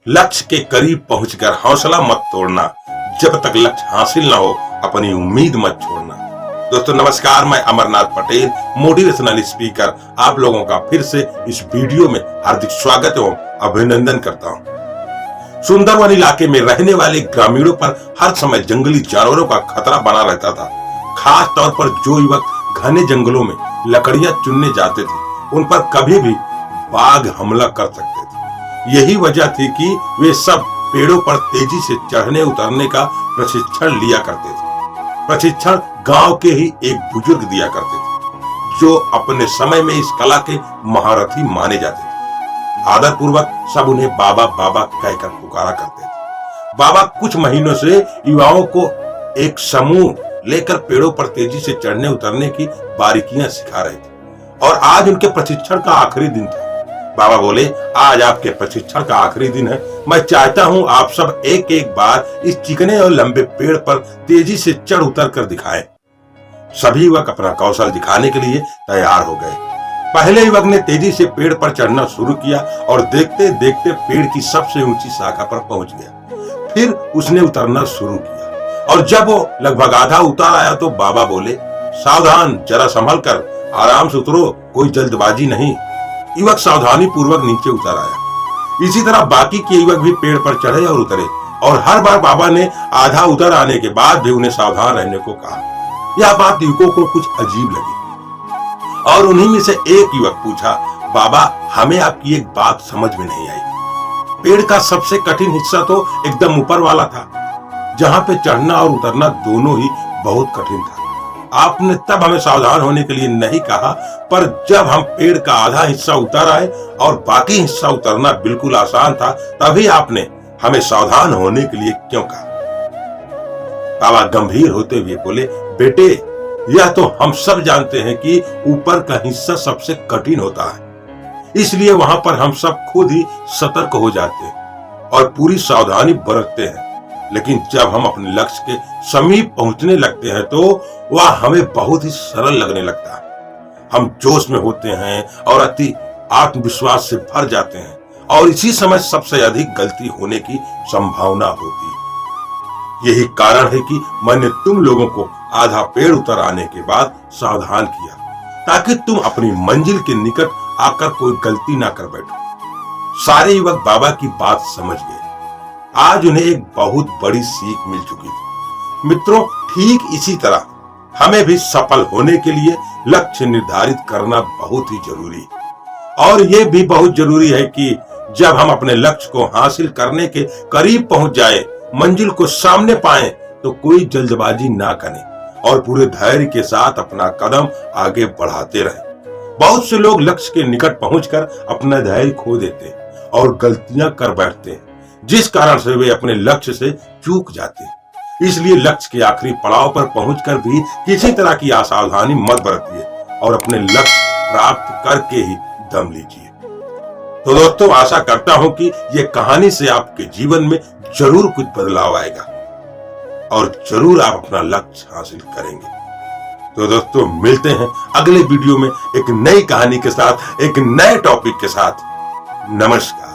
लक्ष्य के करीब पहुंचकर हौसला मत तोड़ना। जब तक लक्ष्य हासिल ना हो अपनी उम्मीद मत छोड़ना। दोस्तों नमस्कार, मैं अमरनाथ पटेल मोटिवेशनल स्पीकर आप लोगों का फिर से इस वीडियो में हार्दिक स्वागत एवं अभिनंदन करता हूं। सुंदरवन इलाके में रहने वाले ग्रामीणों पर हर समय जंगली जानवरों का खतरा बना रहता था। खास तौर पर जो युवक घने जंगलों में लकड़ियां चुनने जाते थे उन पर कभी भी बाघ हमला कर सकते थे। यही वजह थी कि वे सब पेड़ों पर तेजी से चढ़ने उतरने का प्रशिक्षण लिया करते थे। प्रशिक्षण गांव के ही एक बुजुर्ग दिया करते थे जो अपने समय में इस कला के महारथी माने जाते थे। आदर पूर्वक सब उन्हें बाबा बाबा कहकर पुकारा करते थे। बाबा कुछ महीनों से युवाओं को एक समूह लेकर पेड़ों पर तेजी से चढ़ने उतरने की बारीकियां सिखा रहे थे और आज उनके प्रशिक्षण का आखिरी दिन था। बाबा बोले, आज आपके प्रशिक्षण का आखिरी दिन है। मैं चाहता हूं आप सब एक एक बार इस चिकने और लंबे पेड़ पर तेजी से चढ़ उतर कर दिखाएं। सभी युवक अपना कौशल दिखाने के लिए तैयार हो गए। पहले युवक ने तेजी से पेड़ पर चढ़ना शुरू किया और देखते देखते पेड़ की सबसे ऊंची शाखा पर पहुंच गया। फिर उसने उतरना शुरू किया और जब वो लगभग आधा उतर आया तो बाबा बोले, सावधान, जरा संभल कर आराम से उतरो, कोई जल्दबाजी नहीं। युवक सावधानी पूर्वक नीचे उतर आया। इसी तरह बाकी के युवक भी पेड़ पर चढ़े और उतरे और हर बार बाबा ने आधा उतर आने के बाद भी उन्हें सावधान रहने को कहा। यह बात युवकों को कुछ अजीब लगी और उन्हीं में से एक युवक पूछा, बाबा हमें आपकी एक बात समझ में नहीं आई। पेड़ का सबसे कठिन हिस्सा तो एकदम ऊपर वाला था, जहां पे चढ़ना और उतरना दोनों ही बहुत कठिन था। आपने तब हमें सावधान होने के लिए नहीं कहा, पर जब हम पेड़ का आधा हिस्सा उतर आए और बाकी हिस्सा उतरना बिल्कुल आसान था, तभी आपने हमें सावधान होने के लिए क्यों कहा? बाबा गंभीर होते हुए बोले, बेटे यह तो हम सब जानते हैं कि ऊपर का हिस्सा सबसे कठिन होता है, इसलिए वहां पर हम सब खुद ही सतर्क हो जाते हैं और पूरी सावधानी बरतते हैं। लेकिन जब हम अपने लक्ष्य के समीप पहुंचने लगते हैं तो वह हमें बहुत ही सरल लगने लगता है। हम जोश में होते हैं और अति आत्मविश्वास से भर जाते हैं और इसी समय सबसे अधिक गलती होने की संभावना होती है। यही कारण है कि मैंने तुम लोगों को आधा पेड़ उतर आने के बाद सावधान किया, ताकि तुम अपनी मंजिल के निकट आकर कोई गलती ना कर बैठो। सारे युवक बाबा की बात समझ गए। आज उन्हें एक बहुत बड़ी सीख मिल चुकी थी। मित्रों, ठीक इसी तरह हमें भी सफल होने के लिए लक्ष्य निर्धारित करना बहुत ही जरूरी है। और यह भी बहुत जरूरी है कि जब हम अपने लक्ष्य को हासिल करने के करीब पहुंच जाएं, मंजिल को सामने पाएं, तो कोई जल्दबाजी ना करें और पूरे धैर्य के साथ अपना कदम आगे बढ़ाते रहें। बहुत से लोग लक्ष्य के निकट पहुंचकर अपना धैर्य खो देते हैं और गलतियां कर बैठते हैं, जिस कारण से वे अपने लक्ष्य से चूक जाते हैं। इसलिए लक्ष्य के आखिरी पड़ाव पर पहुंचकर भी किसी तरह की असावधानी मत बरतिए और अपने लक्ष्य प्राप्त करके ही दम लीजिए। तो दोस्तों, आशा करता हूं कि ये कहानी से आपके जीवन में जरूर कुछ बदलाव आएगा और जरूर आप अपना लक्ष्य हासिल करेंगे। तो दोस्तों, मिलते हैं अगले वीडियो में एक नई कहानी के साथ, एक नए टॉपिक के साथ। नमस्कार।